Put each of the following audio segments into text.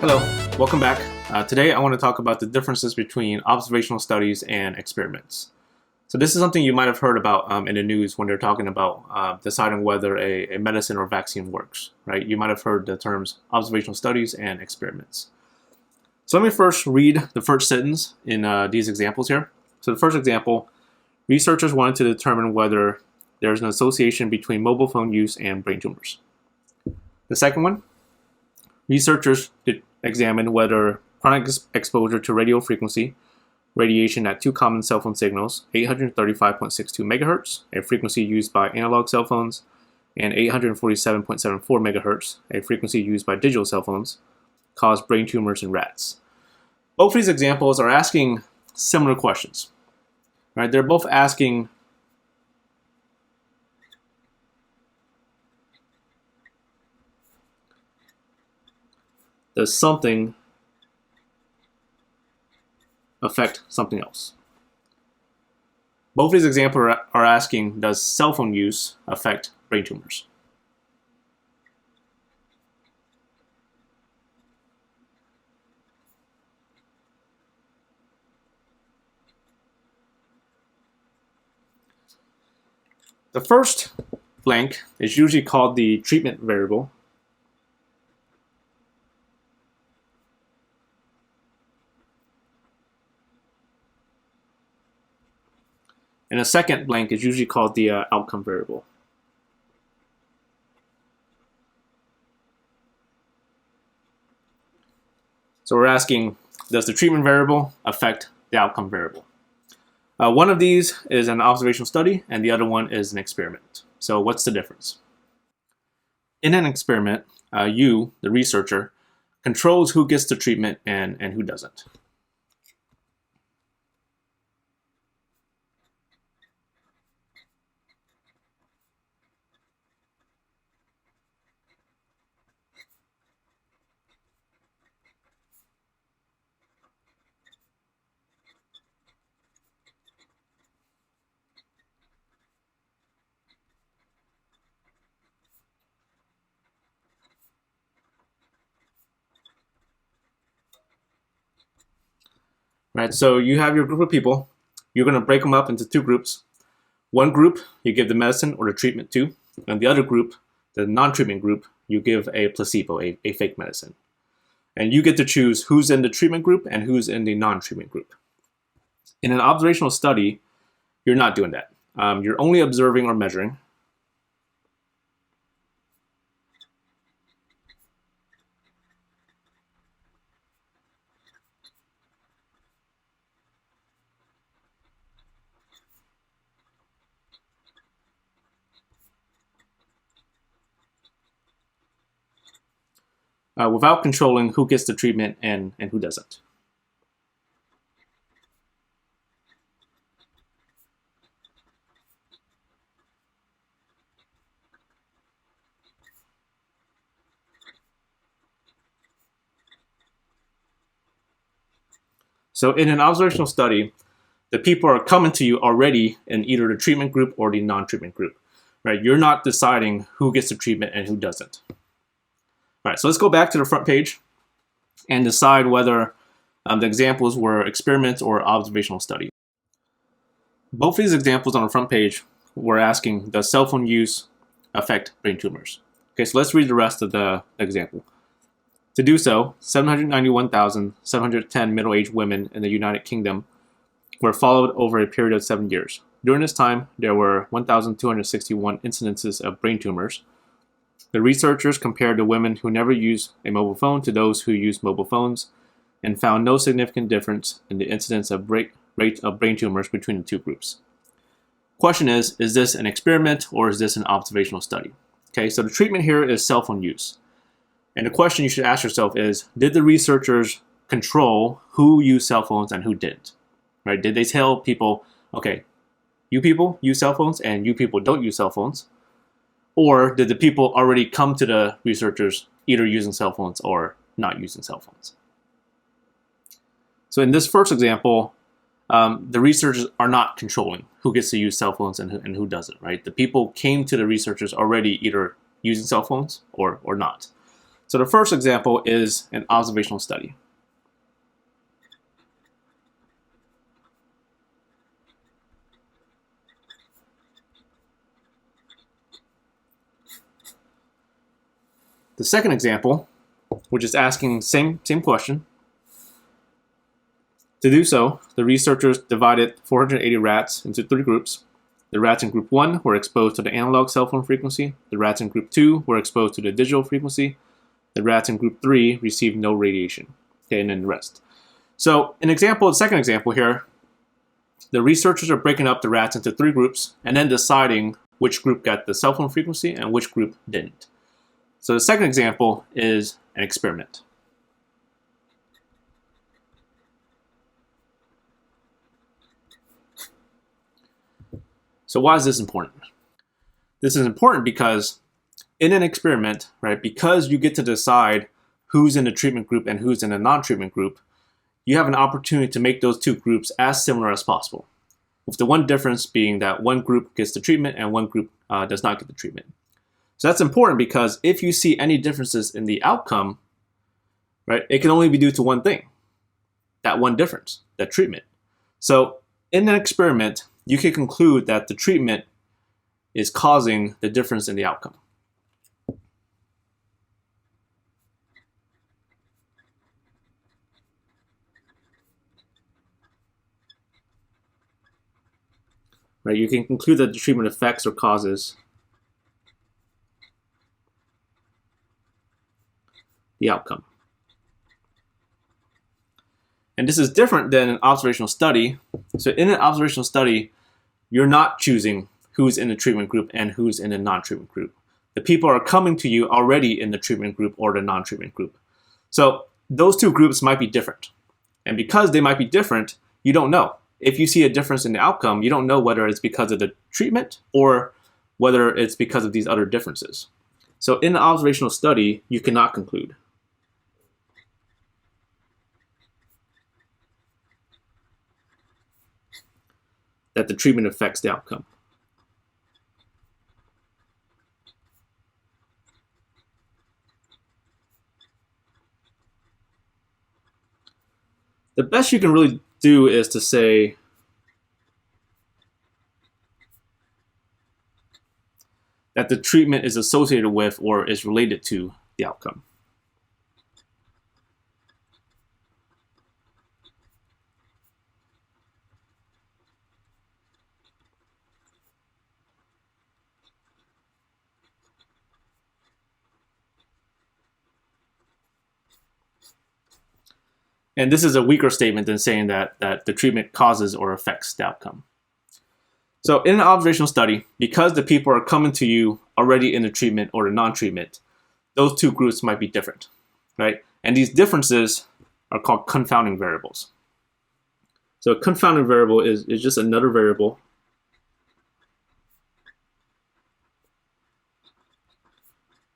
Hello, welcome back. Today I want to talk about the differences between observational studies and experiments. So this is something you might have heard about in the news when they're talking about deciding whether a medicine or vaccine works, right? You might have heard the terms observational studies and experiments. So let me first read the first sentence in these examples here. So the first example, researchers wanted to determine whether there's an association between mobile phone use and brain tumors. The second one, researchers examined whether chronic exposure to radio frequency radiation at two common cell phone signals, 835.62 megahertz, a frequency used by analog cell phones, and 847.74 megahertz, a frequency used by digital cell phones, caused brain tumors in rats. Both of these examples are asking similar questions. Right? They're both asking does something affect something else? Both of these examples are asking, does cell phone use affect brain tumors? The first blank is usually called the treatment variable. And a second blank is usually called the outcome variable. So we're asking, does the treatment variable affect the outcome variable? One of these is an observational study, and the other one is an experiment. So what's the difference? In an experiment, you, the researcher, controls who gets the treatment and who doesn't. Right, so you have your group of people. You're going to break them up into two groups. One group you give the medicine or the treatment to, and the other group, the non-treatment group, you give a placebo, a fake medicine. And you get to choose who's in the treatment group and who's in the non-treatment group. In an observational study, you're not doing that. You're only observing or measuring. Without controlling who gets the treatment and who doesn't. So in an observational study, the people are coming to you already in either the treatment group or the non-treatment group. Right? You're not deciding who gets the treatment and who doesn't. All right, so let's go back to the front page and decide whether the examples were experiments or observational study. Both of these examples on the front page were asking, does cell phone use affect brain tumors? Okay, so let's read the rest of the example. To do so, 791,710 middle-aged women in the United Kingdom were followed over a period of 7 years. During this time, there were 1,261 incidences of brain tumors. The researchers compared the women who never used a mobile phone to those who used mobile phones and found no significant difference in the incidence of rate of brain tumors between the two groups. Question is this an experiment or is this an observational study? Okay, so the treatment here is cell phone use. And the question you should ask yourself is, did the researchers control who used cell phones and who didn't? Right? Did they tell people, okay, you people use cell phones and you people don't use cell phones? Or did the people already come to the researchers either using cell phones or not using cell phones? So in this first example, the researchers are not controlling who gets to use cell phones and who doesn't, right? The people came to the researchers already either using cell phones or not. So the first example is an observational study. The second example, which is asking same question. To do so, the researchers divided 480 rats into 3 groups. The rats in group 1 were exposed to the analog cell phone frequency. The rats in group 2 were exposed to the digital frequency. The rats in group 3 received no radiation. Okay, and then the rest. So the second example here, the researchers are breaking up the rats into 3 groups and then deciding which group got the cell phone frequency and which group didn't. So the second example is an experiment. So why is this important? This is important because in an experiment, right, because you get to decide who's in the treatment group and who's in the non-treatment group, you have an opportunity to make those 2 groups as similar as possible, with the one difference being that one group gets the treatment and one group does not get the treatment. So that's important because if you see any differences in the outcome, right, it can only be due to one thing, that one difference, that treatment. So in an experiment, you can conclude that the treatment is causing the difference in the outcome. Right, you can conclude that the treatment affects or causes the outcome. And this is different than an observational study. So in an observational study, you're not choosing who's in the treatment group and who's in the non-treatment group. The people are coming to you already in the treatment group or the non-treatment group. So those 2 groups might be different. And because they might be different, you don't know. If you see a difference in the outcome, you don't know whether it's because of the treatment or whether it's because of these other differences. So in an observational study, you cannot conclude. That the treatment affects the outcome. The best you can really do is to say that the treatment is associated with or is related to the outcome. And this is a weaker statement than saying that the treatment causes or affects the outcome. So in an observational study, because the people are coming to you already in the treatment or the non-treatment, those 2 groups might be different, right? And these differences are called confounding variables. So a confounding variable is just another variable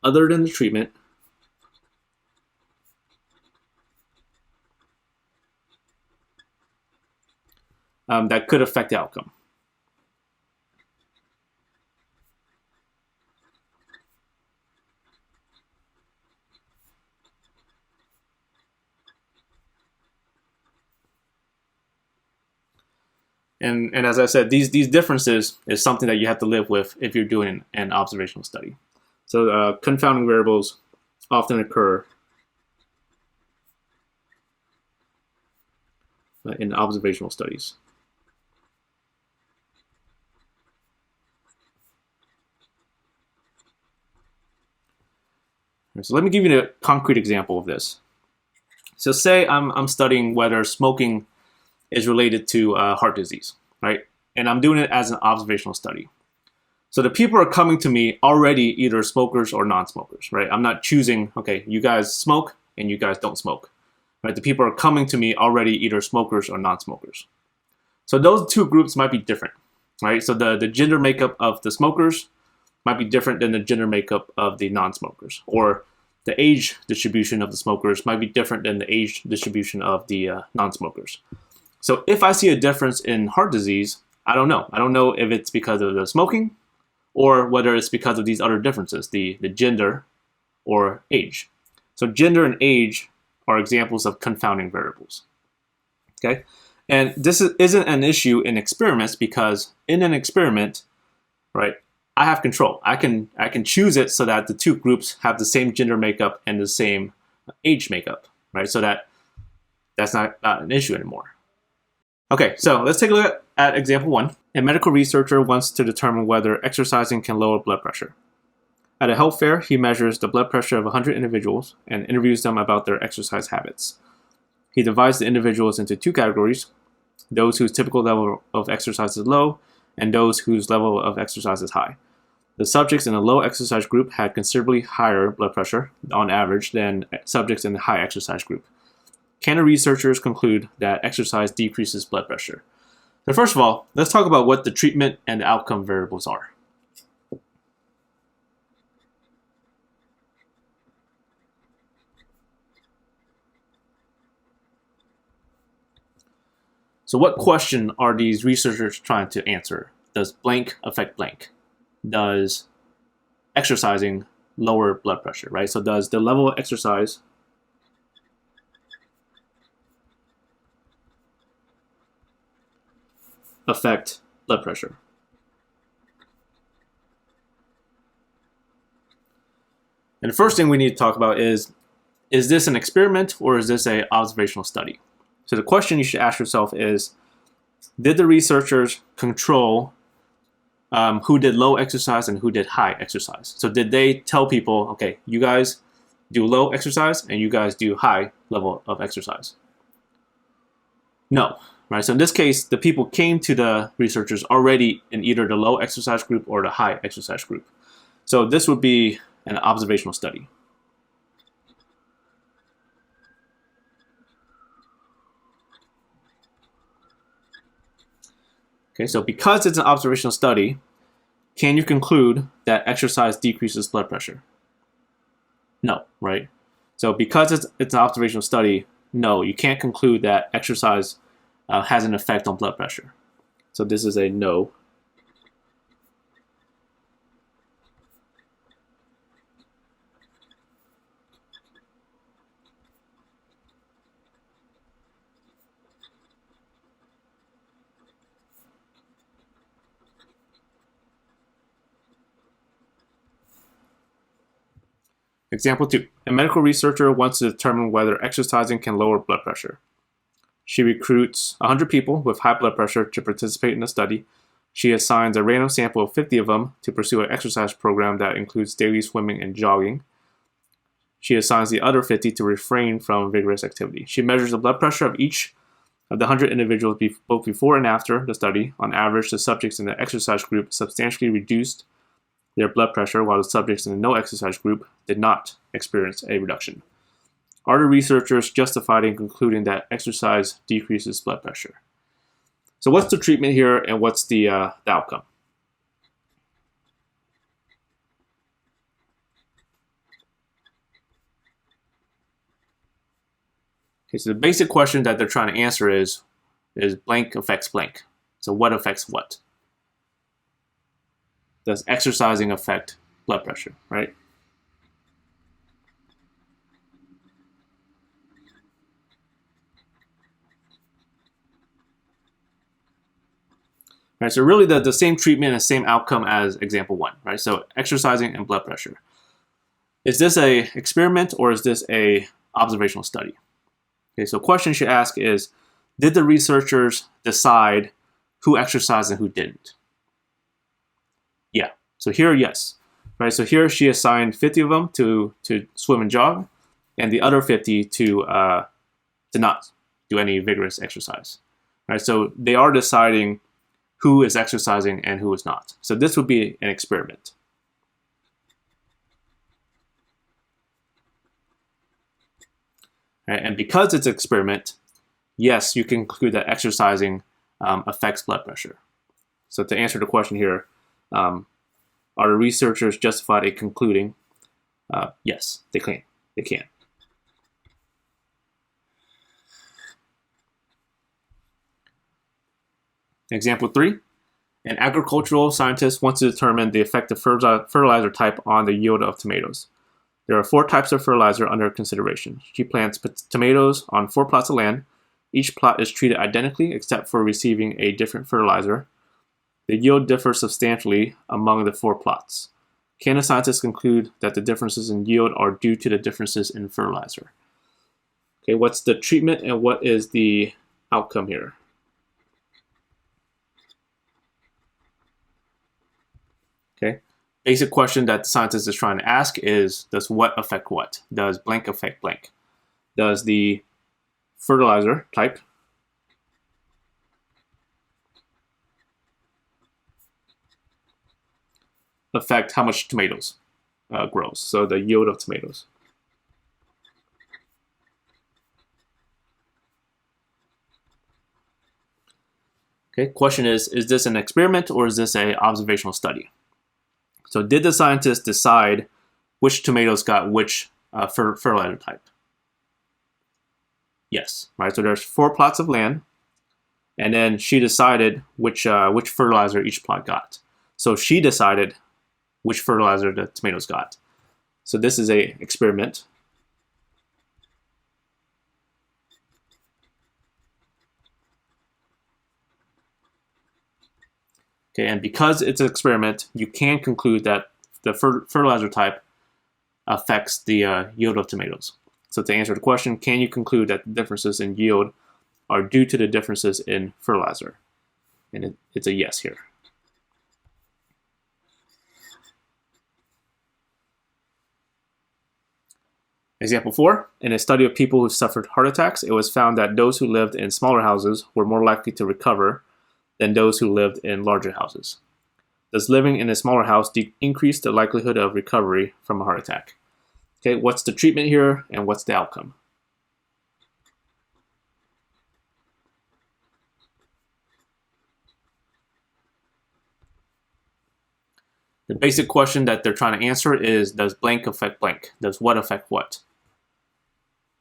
other than the treatment that could affect the outcome. And as I said, these differences is something that you have to live with if you're doing an observational study. So confounding variables often occur in observational studies. So let me give you a concrete example of this. So say I'm studying whether smoking is related to heart disease, right? And I'm doing it as an observational study. So the people are coming to me already either smokers or non-smokers, right? I'm not choosing, okay, you guys smoke and you guys don't smoke, right? The people are coming to me already either smokers or non-smokers. So those 2 groups might be different, right? So the gender makeup of the smokers might be different than the gender makeup of the non-smokers, or the age distribution of the smokers might be different than the age distribution of the non-smokers. So if I see a difference in heart disease, I don't know. I don't know if it's because of the smoking or whether it's because of these other differences, the gender or age. So gender and age are examples of confounding variables. Okay, and this isn't an issue in experiments because in an experiment, right, I have control. I can choose it so that the two groups have the same gender makeup and the same age makeup, right? So that's not an issue anymore. Okay, so let's take a look at example 1. A medical researcher wants to determine whether exercising can lower blood pressure. At a health fair, he measures the blood pressure of 100 individuals and interviews them about their exercise habits. He divides the individuals into 2 categories, those whose typical level of exercise is low and those whose level of exercise is high. The subjects in the low exercise group had considerably higher blood pressure on average than subjects in the high exercise group. Can the researchers conclude that exercise decreases blood pressure? So first of all, let's talk about what the treatment and the outcome variables are. So what question are these researchers trying to answer? Does blank affect blank? Does exercising lower blood pressure, right? So does the level of exercise affect blood pressure? And the first thing we need to talk about is this an experiment or is this an observational study? So the question you should ask yourself is, did the researchers control who did low exercise and who did high exercise? So did they tell people, okay, you guys do low exercise and you guys do high level of exercise? No, right? So in this case, the people came to the researchers already in either the low exercise group or the high exercise group. So this would be an observational study. Okay, so because it's an observational study, can you conclude that exercise decreases blood pressure? No, right? So because it's an observational study, no, you can't conclude that exercise has an effect on blood pressure. So this is a no. Example 2. A medical researcher wants to determine whether exercising can lower blood pressure. She recruits 100 people with high blood pressure to participate in the study. She assigns a random sample of 50 of them to pursue an exercise program that includes daily swimming and jogging. She assigns the other 50 to refrain from vigorous activity. She measures the blood pressure of each of the 100 individuals both before and after the study. On average, the subjects in the exercise group substantially reduced their blood pressure, while the subjects in the no exercise group did not experience a reduction. Are the researchers justified in concluding that exercise decreases blood pressure? So what's the treatment here and what's the outcome? Okay, so the basic question that they're trying to answer is blank affects blank. So what affects what? Does exercising affect blood pressure, right? Right, so really the same treatment and same outcome as example 1, right? So exercising and blood pressure. Is this a experiment or is this a observational study? Okay, so question you should ask is, did the researchers decide who exercised and who didn't? Yeah, so here, yes. Right, so here she assigned 50 of them to swim and jog, and the other 50 to not do any vigorous exercise. Right, so they are deciding who is exercising and who is not. So this would be an experiment. Right, and because it's an experiment, yes, you can conclude that exercising affects blood pressure. So to answer the question here, are the researchers justified in concluding? Yes, they can. They can. Example 3. An agricultural scientist wants to determine the effect of fertilizer type on the yield of tomatoes. There are 4 types of fertilizer under consideration. She plants tomatoes on 4 plots of land. Each plot is treated identically except for receiving a different fertilizer. The yield differs substantially among the 4 plots. Can the scientists conclude that the differences in yield are due to the differences in fertilizer? Okay, what's the treatment and what is the outcome here? Okay, basic question that the scientist is trying to ask is, does what affect what? Does blank affect blank? Does the fertilizer type affect how much tomatoes grows? So the yield of tomatoes. Okay, question is this an experiment or is this an observational study? So did the scientists decide which tomatoes got which fertilizer type? Yes, right. So there's 4 plots of land, and then she decided which fertilizer each plot got. So she decided which fertilizer the tomatoes got. So this is a experiment. Okay, and because it's an experiment, you can conclude that the fertilizer type affects the yield of tomatoes. So to answer the question, can you conclude that the differences in yield are due to the differences in fertilizer? And it's a yes here. Example 4, in a study of people who suffered heart attacks, it was found that those who lived in smaller houses were more likely to recover than those who lived in larger houses. Does living in a smaller house increase the likelihood of recovery from a heart attack? Okay, what's the treatment here and what's the outcome? The basic question that they're trying to answer is, does blank affect blank? Does what affect what?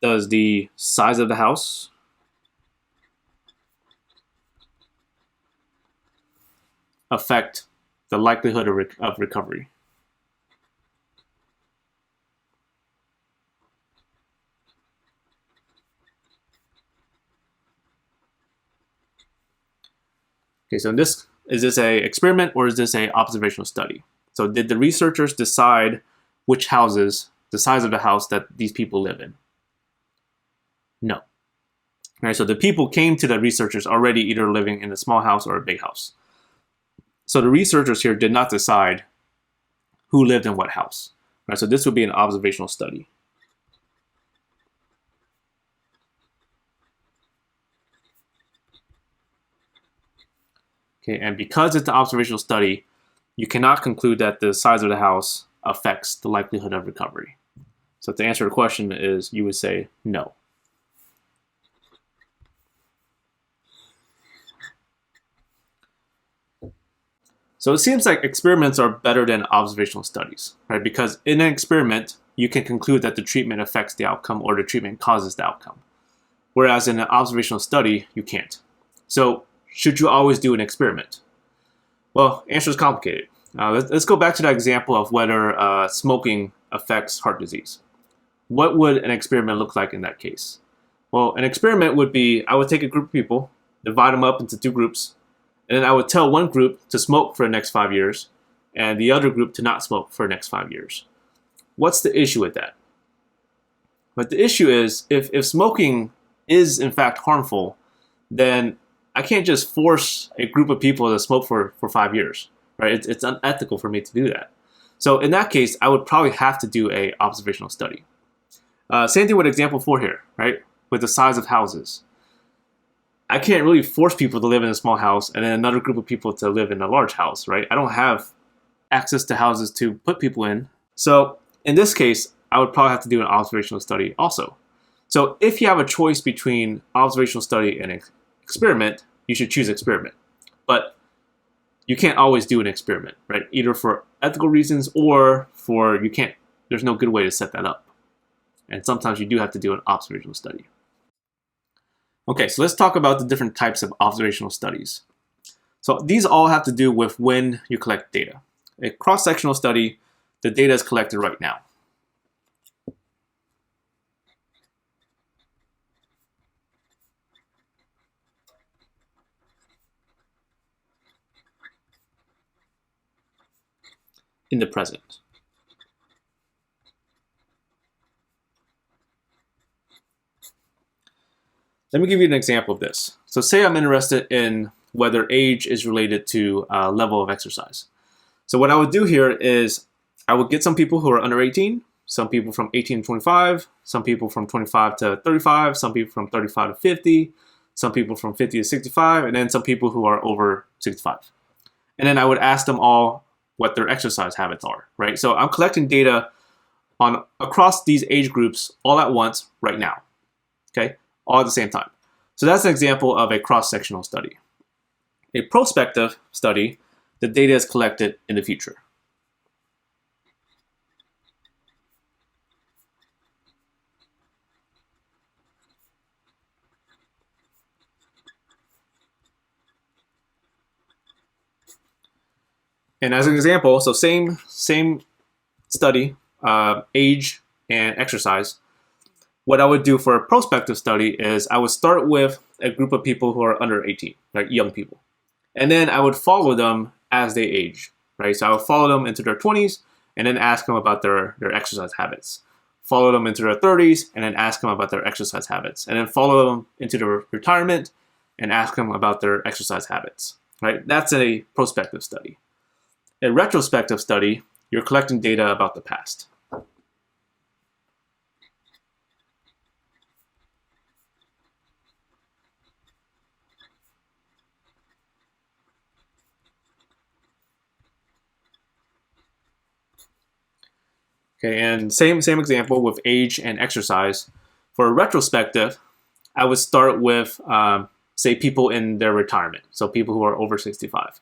Does the size of the house affect the likelihood of recovery? Okay, so is this a experiment or is this a observational study? So did the researchers decide which houses, the size of the house that these people live in? No. All right, so the people came to the researchers already either living in a small house or a big house. So the researchers here did not decide who lived in what house. All right, so this would be an observational study. Okay, and because it's an observational study, you cannot conclude that the size of the house affects the likelihood of recovery. So to answer the question is, you would say no. So it seems like experiments are better than observational studies, right? Because in an experiment, you can conclude that the treatment affects the outcome or the treatment causes the outcome. Whereas in an observational study, you can't. So should you always do an experiment? Well, the answer is complicated. Let's go back to that example of whether smoking affects heart disease. What would an experiment look like in that case? Well, an experiment would be, I would take a group of people, divide them up into 2 groups, and then I would tell one group to smoke for the next 5 years, and the other group to not smoke for the next 5 years. What's the issue with that? But the issue is, if smoking is in fact harmful, then I can't just force a group of people to smoke for 5 years, right? It's unethical for me to do that. So in that case, I would probably have to do a observational study. Same thing with example 4 here, right? With the size of houses. I can't really force people to live in a small house and then another group of people to live in a large house, right? I don't have access to houses to put people in. So in this case, I would probably have to do an observational study also. So if you have a choice between observational study and experiment, you should choose experiment. But you can't always do an experiment, right? Either for ethical reasons or there's no good way to set that up. And sometimes you do have to do an observational study. Okay, so let's talk about the different types of observational studies. So these all have to do with when you collect data. A cross-sectional study, the data is collected right now. in the present. Let me give you an example of this. So say I'm interested in whether age is related to level of exercise. So what I would do here is I would get some people who are under 18, some people from 18 to 25, some people from 25 to 35, some people from 35 to 50, some people from 50 to 65, and then some people who are over 65. And then I would ask them all what their exercise habits are, right? So I'm collecting data on across these age groups all at once right now, okay? All at the same time. So that's an example of a cross-sectional study. A prospective study, the data is collected in the future. And as an example, so same study, age and exercise. What I would do for a prospective study is I would start with a group of people who are under 18, like young people. And then I would follow them as they age, right? So I would follow them into their 20s and then ask them about their exercise habits. Follow them into their 30s and then ask them about their exercise habits. And then follow them into their retirement and ask them about their exercise habits, right? That's a prospective study. A retrospective study, you're collecting data about the past. Okay, and same example with age and exercise. For a retrospective, I would start with, say, people in their retirement, so people who are over 65.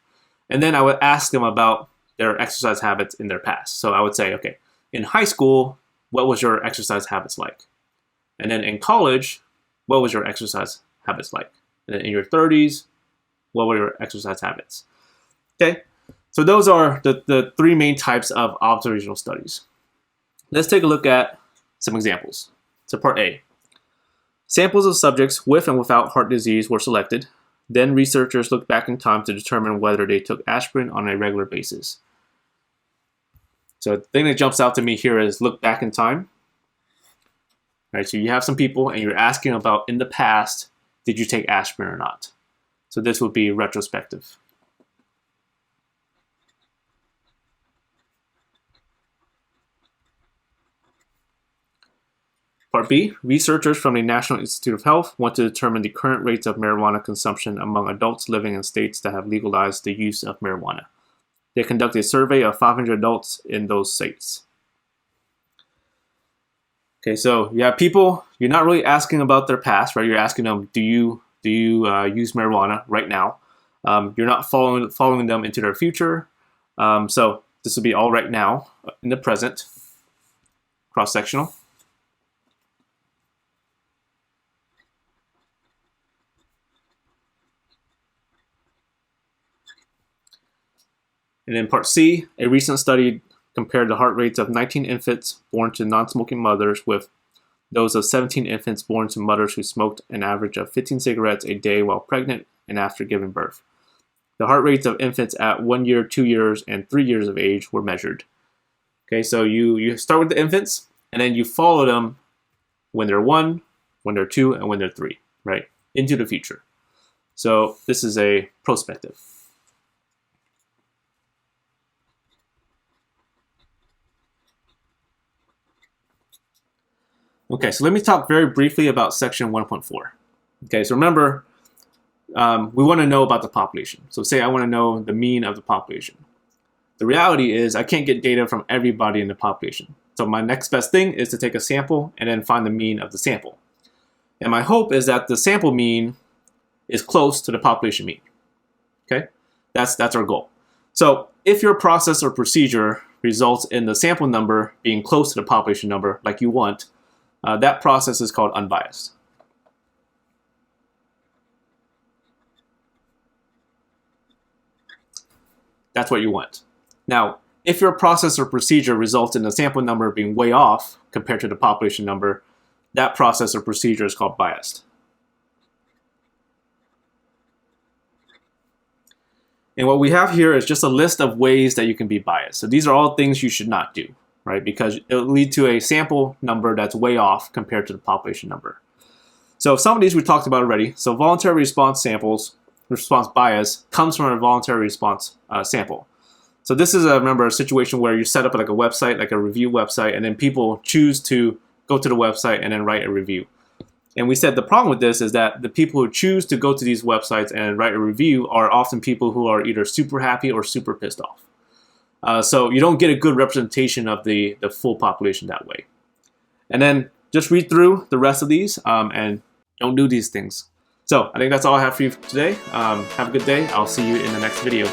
And then I would ask them about their exercise habits in their past. So I would say, okay, in high school, what was your exercise habits like? And then in college, what was your exercise habits like? And then in your 30s, what were your exercise habits? Okay, so those are the three main types of observational studies. Let's take a look at some examples. So part A. Samples of subjects with and without heart disease were selected. Then researchers looked back in time to determine whether they took aspirin on a regular basis. So the thing that jumps out to me here is look back in time. Right, so you have some people and you're asking about in the past, did you take aspirin or not? So this would be retrospective. Part B, researchers from the National Institute of Health want to determine the current rates of marijuana consumption among adults living in states that have legalized the use of marijuana. They conducted a survey of 500 adults in those states. Okay, so you have people, you're not really asking about their past, right? You're asking them, do you use marijuana right now? You're not following them into their future. So this would be all right now in the present, cross-sectional. And in part C, a recent study compared the heart rates of 19 infants born to non-smoking mothers with those of 17 infants born to mothers who smoked an average of 15 cigarettes a day while pregnant and after giving birth. The heart rates of infants at 1 year, 2 years, and 3 years of age were measured. Okay, so you start with the infants, and then you follow them when they're 1, when they're 2, and when they're 3, right, into the future. So this is a prospective. Okay, so let me talk very briefly about section 1.4. Okay, so remember, we want to know about the population. So say I want to know the mean of the population. The reality is I can't get data from everybody in the population. So my next best thing is to take a sample and then find the mean of the sample. And my hope is that the sample mean is close to the population mean. Okay, that's our goal. So if your process or procedure results in the sample number being close to the population number like you want, that process is called unbiased. That's what you want. Now, if your process or procedure results in the sample number being way off compared to the population number, that process or procedure is called biased. And what we have here is just a list of ways that you can be biased. So these are all things you should not do, right? Because it'll lead to a sample number that's way off compared to the population number. So some of these we talked about already. So voluntary response samples, response bias, comes from a voluntary response sample. So this is, remember, a situation where you set up like a website, like a review website, and then people choose to go to the website and then write a review. And we said the problem with this is that the people who choose to go to these websites and write a review are often people who are either super happy or super pissed off. So you don't get a good representation of the full population that way. And then just read through the rest of these and don't do these things. So I think that's all I have for you today. Have a good day. I'll see you in the next video.